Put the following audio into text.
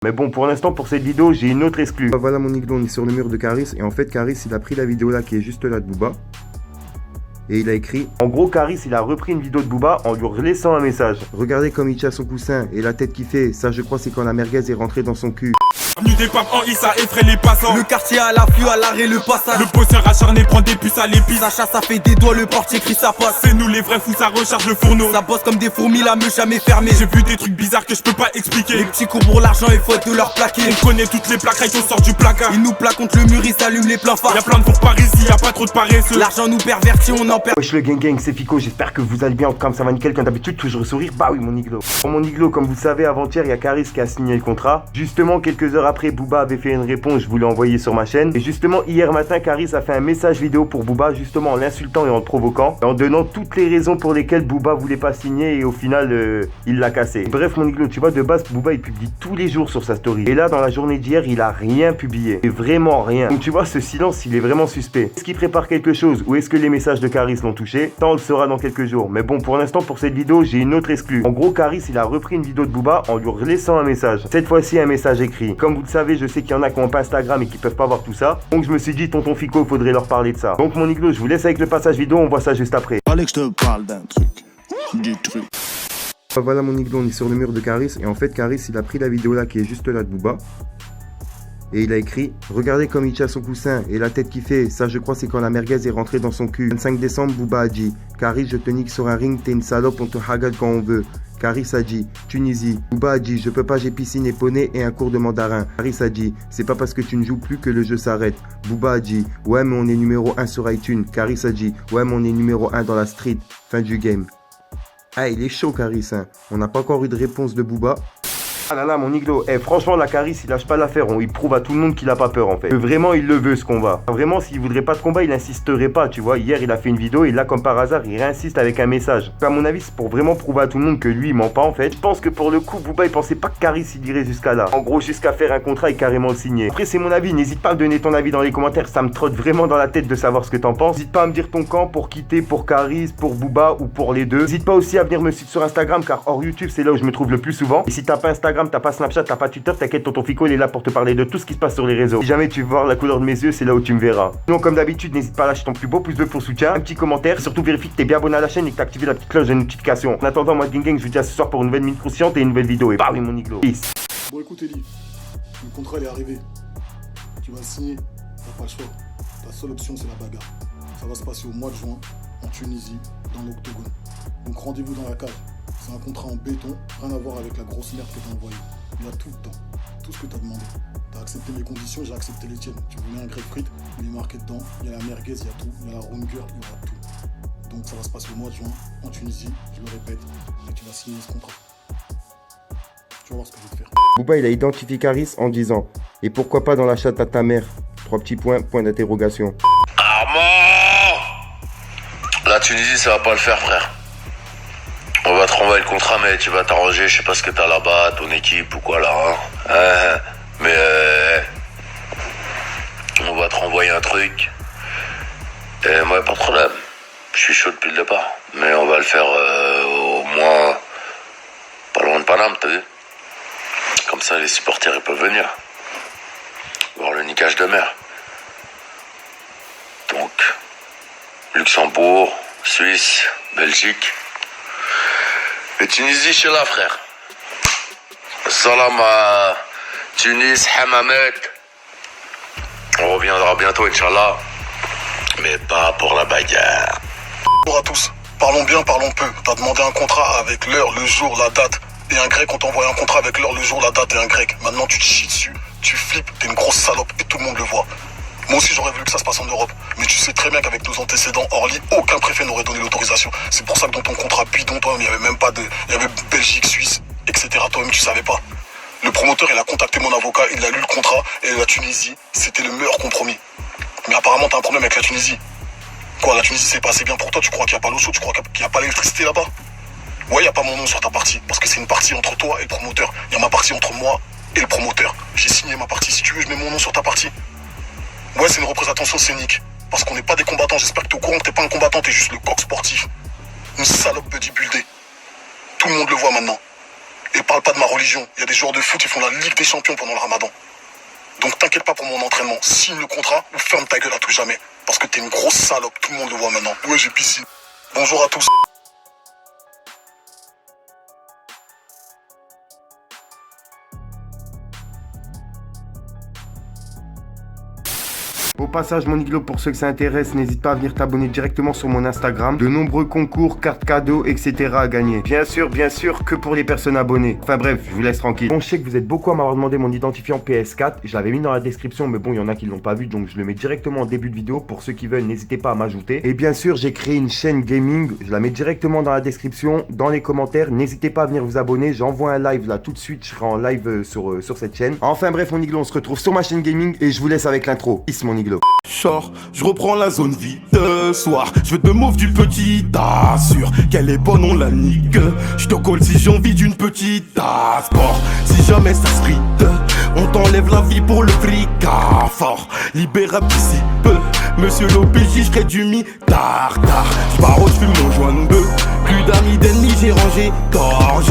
Mais bon, pour l'instant, pour cette vidéo, j'ai une autre exclue. Voilà mon Iglo, on est sur le mur de Caris. Et en fait, Caris, il a pris la vidéo là qui est juste là de Booba. Et il a écrit... En gros, Caris, il a repris une vidéo de Booba en lui laissant un message. Regardez comme il tient son coussin et la tête qu'il fait. Ça, je crois, c'est quand la merguez est rentrée dans son cul. Avenue des papes en I, ça effraie les passants. Le quartier à l'affût, à l'arrêt, le passage. Le bosseur acharné prend des puces à l'épice. Sacha, ça fait des doigts, le portier crie ça passe. C'est nous les vrais fous, ça recharge le fourneau. Ça bosse comme des fourmis, la meuf jamais fermée. J'ai vu des trucs bizarres que je peux pas expliquer. Les petits cours pour l'argent, il faut de leur plaquer. On connaît toutes les plaques, on sort du placard. Ils nous plaquent contre le mur, ils s'allument les pleins phares. Y'a plein de fours par ici, y'a pas trop de paresseux. L'argent nous pervertit, on en perd. Wesh le gang, c'est Fico, j'espère que vous allez bien. Comme ça va nickel, comme d'habitude, toujours sourire. Bah oui mon Iglo. Pour mon Iglo, comme vous le savez, avant-hier, il y a Caris qui a signé le contrat. Justement, quelques heures après, Booba avait fait une réponse, je vous l'ai envoyé sur ma chaîne. Et justement, hier matin, Caris a fait un message vidéo pour Booba, justement en l'insultant et en le provoquant, en donnant toutes les raisons pour lesquelles Booba voulait pas signer et au final, il l'a cassé. Bref mon Iglo, tu vois, de base, Booba il publie tous les jours sur sa story. Et là, dans la journée d'hier, il a rien publié. Et vraiment rien. Donc tu vois, ce silence, il est vraiment suspect. Est-ce qu'il prépare quelque chose ou est-ce que les messages de Caris l'ont touché? Ça, on le saura dans quelques jours. Mais bon, pour l'instant, pour cette vidéo, j'ai une autre exclue. En gros, Caris, il a repris une vidéo de Booba en lui laissant un message. Cette fois-ci, un message écrit. Comme vous le savez, je sais qu'il y en a qui ont pas Instagram et qui peuvent pas voir tout ça. Donc je me suis dit, tonton Fico, faudrait leur parler de ça. Donc mon Iglo, je vous laisse avec le passage vidéo, on voit ça juste après. Fallait que je te parle d'un truc. Du truc. Voilà mon Iglo, on est sur le mur de Caris. Et en fait, Caris, il a pris la vidéo là qui est juste là de Booba. Et il a écrit, regardez comme il tient son coussin et la tête qu'il fait. Ça, je crois, c'est quand la merguez est rentrée dans son cul. 25 décembre, Booba a dit, Caris, je te nique sur un ring, t'es une salope, on te hagale quand on veut. Caris a dit, Tunisie. Booba a dit, je peux pas, j'ai piscine et poney et un cours de mandarin. Caris a dit, c'est pas parce que tu ne joues plus que le jeu s'arrête. Booba a dit, ouais, mais on est numéro 1 sur iTunes. Caris a dit, ouais, mais on est numéro 1 dans la street. Fin du game. Ah, il est chaud, Caris, hein. On n'a pas encore eu de réponse de Booba. Ah là là mon Iglo, franchement la Caris il lâche pas l'affaire, il prouve à tout le monde qu'il a pas peur en fait. Que vraiment il le veut ce combat. Vraiment s'il voudrait pas de combat il insisterait pas, tu vois. Hier il a fait une vidéo et là comme par hasard il réinsiste avec un message. À mon avis c'est pour vraiment prouver à tout le monde que lui il ment pas en fait. Je pense que pour le coup Booba il pensait pas que Caris il irait jusqu'à là. En gros jusqu'à faire un contrat et carrément le signer. Après c'est mon avis, n'hésite pas à me donner ton avis dans les commentaires, ça me trotte vraiment dans la tête de savoir ce que t'en penses. N'hésite pas à me dire ton camp pour quitter pour Caris, pour Booba ou pour les deux. N'hésite pas aussi à venir me suivre sur Instagram car hors YouTube c'est là où je me trouve le plus souvent. Et si t'as pas Instagram, t'as pas Snapchat, t'as pas Twitter, t'inquiète, tonton Fico il est là pour te parler de tout ce qui se passe sur les réseaux. Si jamais tu veux voir la couleur de mes yeux, c'est là où tu me verras. Sinon comme d'habitude, n'hésite pas à lâcher ton plus beau pouce bleu pour soutien, un petit commentaire, surtout vérifie que t'es bien abonné à la chaîne et que t'as activé la petite cloche de notification. En attendant, moi Gang Gang, je vous dis à ce soir pour une nouvelle minute consciente et une nouvelle vidéo. Et bah oui mon Iglo. Peace. Bon écoute Eli, le contrat il est arrivé. Tu vas le signer, t'as pas le choix. Ta seule option c'est la bagarre. Ça va se passer au mois de juin, en Tunisie, dans l'octogone. Donc rendez-vous dans la cage. C'est un contrat en béton, rien à voir avec la grosse merde que t'as envoyée. Il y a tout le temps, tout ce que t'as demandé. T'as accepté mes conditions, j'ai accepté les tiennes. Tu voulais un grec frites, il est marqué dedans. Il y a la merguez, il y a tout. Il y a la runger, il y aura tout. Donc ça va se passer au mois de juin, en Tunisie, je le répète, et tu vas signer ce contrat. Tu vas voir ce que je vais te faire. Booba il a identifié Caris en disant, et pourquoi pas dans la chatte à ta mère? 3 petits points, point d'interrogation. Armand! La Tunisie ça va pas le faire frère. On va te renvoyer le contrat mais tu vas t'arranger, je sais pas ce que t'as là-bas, ton équipe ou quoi là hein. Mais on va te renvoyer un truc. Et moi pas de problème. Je suis chaud depuis le départ. Mais on va le faire au moins pas loin de Paname, t'as vu? Comme ça les supporters ils peuvent venir. Voir le niquage de mer. Donc Luxembourg, Suisse, Belgique. Et Tunisie, je suis là, frère. Salam à Tunis, Hamamet. On reviendra bientôt, Inch'Allah. Mais pas pour la bagarre. Bonjour à tous. Parlons bien, parlons peu. T'as demandé un contrat avec l'heure, le jour, la date. Et un grec, on t'a envoyé un contrat avec l'heure, le jour, la date et un grec. Maintenant, tu te chies dessus. Tu flippes, t'es une grosse salope et tout le monde le voit. Moi aussi, j'aurais voulu que ça se passe en Europe. Mais tu sais très bien qu'avec nos antécédents hors lit, aucun préfet n'aurait donné l'autorisation. C'est pour ça que dans ton contrat bidon, toi, il n'y avait même pas de... Il y avait Belgique, Suisse, etc. Toi-même, tu savais pas. Le promoteur, il a contacté mon avocat, il a lu le contrat. Et la Tunisie, c'était le meilleur compromis. Mais apparemment, t'as un problème avec la Tunisie. Quoi, la Tunisie, c'est pas assez bien pour toi? Tu crois qu'il n'y a pas l'eau chaude? Tu crois qu'il n'y a pas l'électricité là-bas? Ouais, il n'y a pas mon nom sur ta partie. Parce que c'est une partie entre toi et le promoteur. Il y a ma partie entre moi et le promoteur. J'ai signé ma partie. Si tu veux, je mets mon nom sur ta partie. Ouais, c'est une représentation scénique. Parce qu'on n'est pas des combattants. J'espère que t'es au courant que t'es pas un combattant, t'es juste le coq sportif. Une salope bodybuildée. Tout le monde le voit maintenant. Et parle pas de ma religion. Il y a des joueurs de foot qui font la Ligue des Champions pendant le Ramadan. Donc t'inquiète pas pour mon entraînement. Signe le contrat ou ferme ta gueule à tout jamais. Parce que t'es une grosse salope, tout le monde le voit maintenant. Ouais, j'ai piscine. Bonjour à tous. Au passage, mon iglo, pour ceux que ça intéresse, n'hésite pas à venir t'abonner directement sur mon Instagram. De nombreux concours, cartes cadeaux, etc. à gagner. Bien sûr, que pour les personnes abonnées. Enfin bref, je vous laisse tranquille. Bon, je sais que vous êtes beaucoup à m'avoir demandé mon identifiant PS4. Je l'avais mis dans la description, mais bon, il y en a qui l'ont pas vu, donc je le mets directement en début de vidéo. Pour ceux qui veulent, n'hésitez pas à m'ajouter. Et bien sûr, j'ai créé une chaîne gaming. Je la mets directement dans la description, dans les commentaires. N'hésitez pas à venir vous abonner. J'envoie un live là tout de suite. Je serai en live sur cette chaîne. Enfin bref, mon iglo, on se retrouve sur ma chaîne gaming et je vous laisse avec l'intro. Peace, mon iglo. Short, je reprends la zone vide de soir. Je veux te mauve du petit assure qu'elle est bonne, on la nique. Je te colle si j'ai envie d'une petite sport. Si jamais ça se frite, on t'enlève la vie pour le fric à fort. Libérable d'ici peu, monsieur l'OPJ, je serai du mi-tartare. J'pars, je fume mon joint de. Plus d'amis, d'ennemis, j'ai rangé gorge.